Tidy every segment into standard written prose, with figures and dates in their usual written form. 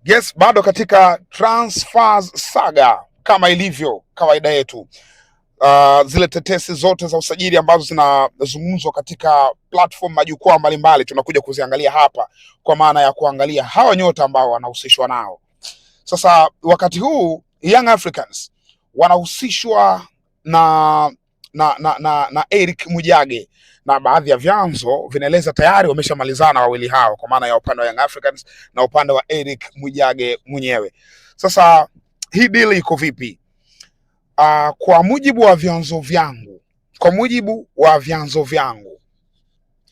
Yes, bado katika transfers saga kama ilivyo kawaida yetu. Zile tetesi zote za usajili ambazo zinazungumzwa katika platform majukwaa mbalimbali tunakuja kuziangalia hapa, kwa maana ya kuangalia hawa nyota ambao wanahusishwa nao. Sasa wakati huu Young Africans wanahusishwa na Eric Mwijage, na baadhi ya vyanzo vinaeleza tayari wameshamalizana wawili hao, kwa maana ya upande wa Young Africans na upande wa Eric Mwijage mwenyewe. Sasa hii deal iko vipi? Kwa mujibu wa vyanzo vyangu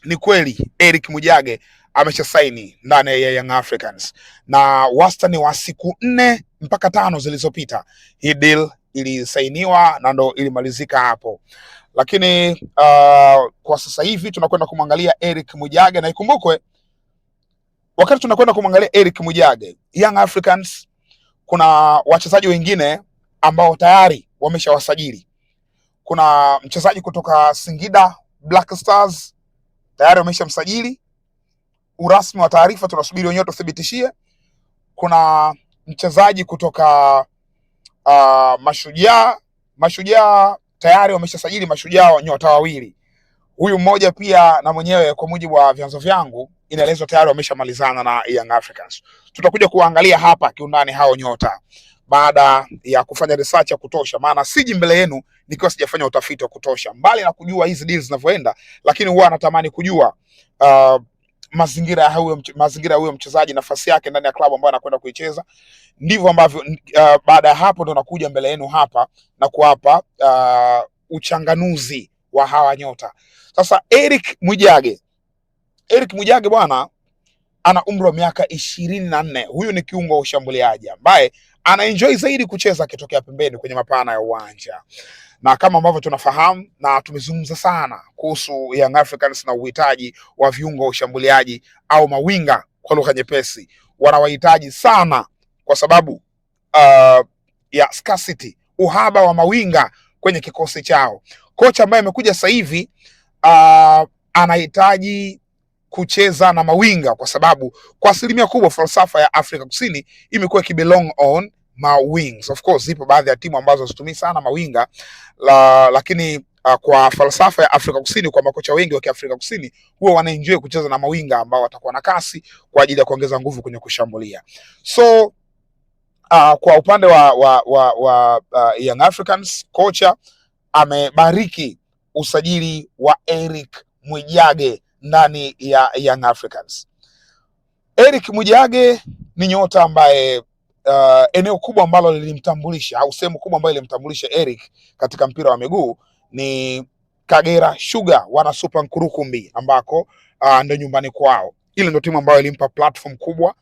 ni kweli Eric Mwijage amesha saini ndani ya Young Africans, na wastani wa siku 4 mpaka 5 zilizopita hii deal ilisainiwa na ndo ilimalizika hapo. Lakini kwa sasa hivi tunakwenda kumwangalia Eric Mwijage, na ikumbukwe wakati tunakwenda kumwangalia Eric Mwijage, Young Africans kuna wachezaji wengine ambao tayari wameshawasajili. Kuna mchezaji kutoka Singida Black Stars tayari wameshamsajili, urasmi wa taarifa tunasubiri wenyewe tuthibitishie. Kuna mchezaji kutoka Mashujaa tayari wameshasajili Mashujaa nyota wawili. Huyu mmoja pia na mwenyewe kwa mujibu wa vyanzo vyangu inaelezwa tayari wameshamalizana na Young Africans. Tutakuja kuangalia hapa kiundani hao nyota baada ya kufanya research ya kutosha, maana siji mbele yenu nikiwa sijafanya utafiti wa kutosha. Mbali na kujua hizi deals zinavyoenda, lakini huwa anatamani kujua mazingira ya huyo mchezaji, nafasi yake ndani ya klabu ambayo anakwenda kuicheza. Ndivyo ambavyo baada ya hapo ndo nakuja mbele yenu hapa na kuwapa uchanganuzi wa hawa nyota. Sasa Eric Mwijage bwana ana umri wa miaka 24. Huyu ni kiungo wa ushambuliaji ambaye ana enjoy zaidi kucheza akitokea pembeni kwenye mapana ya uwanja, na kama ambavyo tunafahamu na tumezungumza sana kuhusu Young Africans na uhitaji wa viungo wa ushambuliaji au mawinga kwa lugha nyepesi, wanawahitaji sana kwa sababu ya scarcity, uhaba wa mawinga kwenye kikosi chao. Kocha ambaye amekuja sasa hivi anahitaji kucheza na mawinga kwa sababu kwa asilimia kubwa falsafa ya Afrika Kusini imekuwa ikibelong on mawings. Of course zipo baadhi ya timu ambazo hazitumii sana mawinga lakini kwa falsafa ya Afrika Kusini, kwa makocha wengi wa Kiafrika Kusini huwa wanaenjoy kucheza na mawinga ambao watakuwa na kasi kwa ajili ya kuongeza nguvu kwenye kushambulia. So kwa upande wa Young Africans, kocha amebariki usajili wa Eric Mwijage ndani ya Young Africans. Eric Mwijage ni nyota ambaye eneo kubwa ambalo lilimtambulisha au sehemu kubwa ambayo ilimtambulisha Eric katika mpira wa miguu ni Kagera Sugar wana Super Nkurukumbi, ambako ndio nyumbani kwao. Ile ndio timu ambayo ilimpa platform kubwa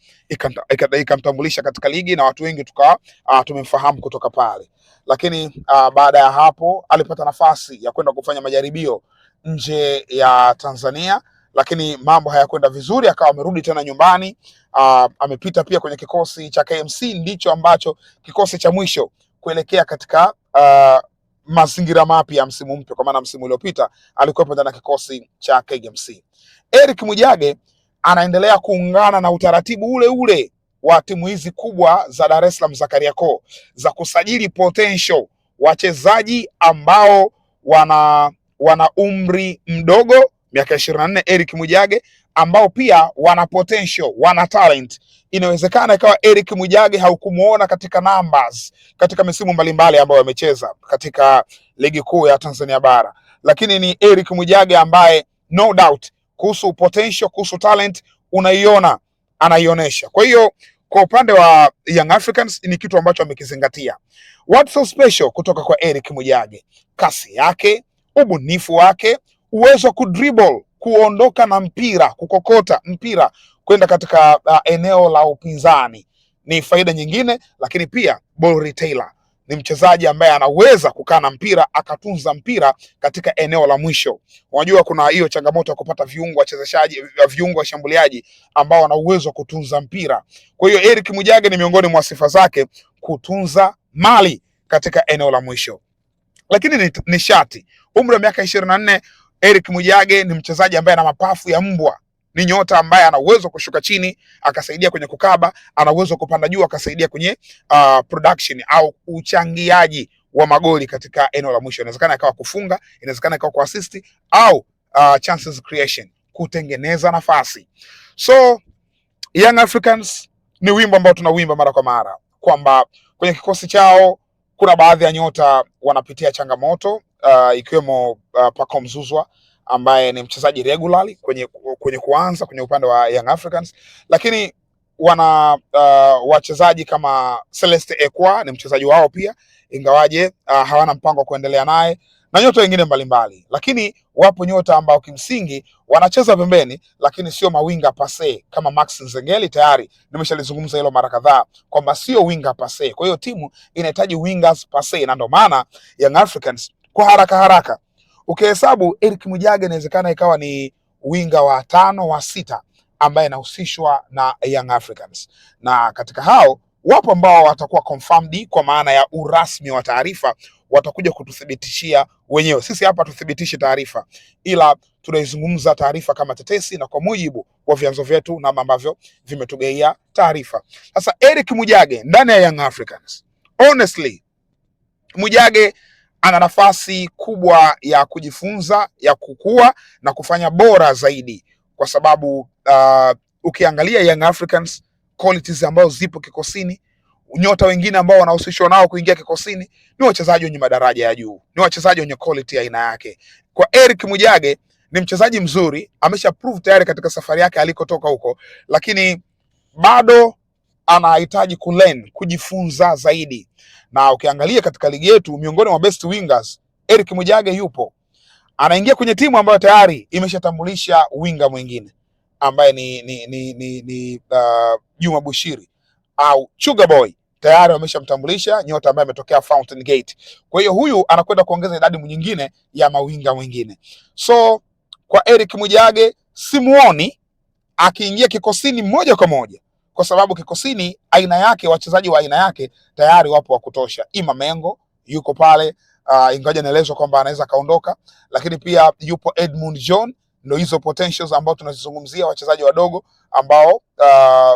ikamtambulisha katika ligi na watu wengi tukawa tumemfahamu kutoka pale. Lakini baada ya hapo alipata nafasi ya kwenda kufanya majaribio nje ya Tanzania, lakini mambo hayakwenda vizuri, akawa amerudi tena nyumbani. Amepita pia kwenye kikosi cha KMC, ndicho ambacho kikosi cha mwisho kuelekea katika mazingira mapya ya msimu mpya, kwa maana msimu uliopita alikuwa ndani ya kikosi cha KMC. Eric Mwijage anaendelea kuungana na utaratibu ule ule wa timu hizi kubwa za Dar es Salaam za Kariakoo za kusajili potential wachezaji ambao wana umri mdogo, miaka 24, Eric Mwijage, ambao pia wana potential, wana talent. Inawezekana ikawa Eric Mwijage haukumuona katika numbers katika misimu mbalimbali ambayo amecheza katika ligi kuu ya Tanzania bara, lakini ni Eric Mwijage ambaye no doubt kuhusu potential, kuhusu talent unaiona, anaionyesha. Kwa hiyo kwa upande wa Young Africans ni kitu ambacho amekizingatia. What's so special kutoka kwa Eric Mwijage? Kasi yake, ubunifu wake, uwezo wa kudribble, kuondoka na mpira, kukokota mpira kwenda katika eneo la upinzani ni faida nyingine. Lakini pia ball retailer, ni mchezaji ambaye anaweza kukaa na mpira akatunza mpira katika eneo la mwisho. Unajua kuna hiyo changamoto ya kupata viungo washambuliaji ambao wana uwezo wa kutunza mpira. Kwa hiyo Eric Mwijage ni miongoni mwa sifa zake kutunza mali katika eneo la mwisho. Lakini ni shati, umri wa miaka 24, Eric Mwijage ni mchezaji ambaye ana mapafu ya mbwa. Ni nyota ambaye ana uwezo kushuka chini akasaidia kwenye kukaba, ana uwezo kupanda juu akasaidia kwenye production au uchangiaji wa magoli katika eneo la mwisho. Inawezekana ikawa kufunga, inawezekana ikawa kuassist au chances creation, kutengeneza nafasi. So Young Africans ni wimbo ambao tunauimba mara kwa mara kwamba kwenye kikosi chao kuna baadhi ya nyota wanapitia changamoto ikiwemo Pacome Zouzoua ambaye ni mchezaji regularly kwenye kuanza kwenye upande wa Young Africans, lakini wana wachezaji kama Celeste Ekwa ni mchezaji wao pia, ingawaje hawana mpango wa kuendelea naye, na nyota wengine mbalimbali. Lakini wapo nyota ambao kimsingi wanacheza pembeni, lakini sio mawinga pase kama Max Nzengeli. Tayari nimeshalizungumza hilo mara kadhaa kwamba sio winga pase. Kwa hiyo timu inahitaji wingers pase, na ndio maana Young Africans kwa haraka ukihesabu Eric Mwijage inawezekana ikawa ni winga wa 5 wa 6 ambaye anahusishwa na Young Africans, na katika hao wapo ambao watakuwa confirmed kwa maana ya urasmi wa taarifa, watakuja kututhibitishia wenyewe. Sisi hapa tuthibitishe taarifa, ila tunaizungumza taarifa kama tetesi na kwa mujibu wa vyanzo vyetu na ambavyo vimetugeia taarifa. Sasa Eric Mwijage ndani ya Young Africans, honestly Mwijage ana nafasi kubwa ya kujifunza, ya kukua na kufanya bora zaidi, kwa sababu ukiangalia Young Africans qualities ambazo zipo kikosini, nyota wengine ambao wanahusishwa nao kuingia kikosini ni wachezaji wenye madaraja ya juu, ni wachezaji wenye quality ya aina yake. Kwa Eric Mwijage ni mchezaji mzuri, amesha prove tayari katika safari yake alikotoka huko, lakini bado anahitaji kujifunza zaidi. Na ukiangalia katika ligi yetu, miongoni mwa best wingers Eric Mwijage yupo, anaingia kwenye timu ambayo tayari imeshatambulisha winga mwingine ambaye ni Juma Bushiri au Sugar Boy, tayari wameshamtambulisha nyota ambaye ametokea Fountain Gate. Kwa hiyo huyu anakwenda kuongeza idadi nyingine ya mawinga mwingine. So kwa Eric Mwijage simuoni akiingia kikosini moja kwa moja, kwa sababu kikosini aina yake, wachezaji wa aina yake tayari wapo wa kutosha. Ima Mengo yuko pale, ingawa naelezwa kwamba anaweza kaondoka, lakini pia yupo Edmund John. Ndio hizo potentials ambao tunazizungumzia, wachezaji wadogo ambao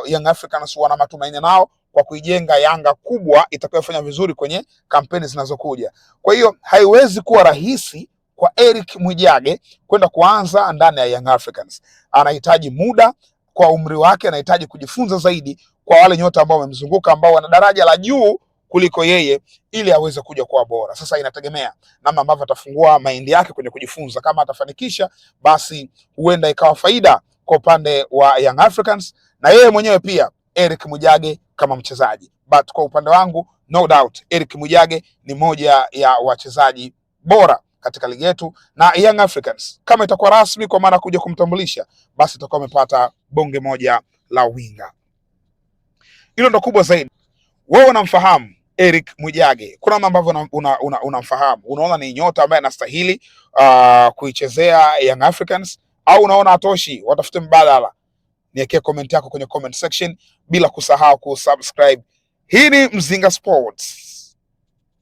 Young Africans wana matumaini nao kwa kuijenga Yanga kubwa itakayofanya vizuri kwenye kampeni zinazokuja. Kwa hiyo haiwezi kuwa rahisi kwa Eric Mwijage kwenda kuanza ndani ya Young Africans. Anahitaji muda kwa umri wake, anahitaji kujifunza zaidi kwa wale nyota ambao wamemzunguka ambao wana daraja la juu kuliko yeye, ili aweze kuja kuwa bora. Sasa inategemea namna ambavyo atafungua maindi yake kwenye kujifunza. Kama atafanikisha, basi huenda ikawa faida kwa upande wa Young Africans na yeye mwenyewe pia Eric Mwijage kama mchezaji. But kwa upande wangu, no doubt Eric Mwijage ni moja ya wachezaji bora katika ligi yetu, na Young Africans kama itakuwa rasmi kwa maana kuja kumtambulisha, basi itakuwa amepata bonge moja la winga. Hilo ndo kubwa zaidi. Wewe unamfahamu Eric Mwijage, kuna mambo ambavyo unamfahamu, unaona ni nyota ambaye anastahili kuichezea Young Africans, au unaona atoshi, watafute mbadala? Niwekee comment yako kwenye comment section, bila kusahau kusubscribe. Hii ni Mzinga Sports.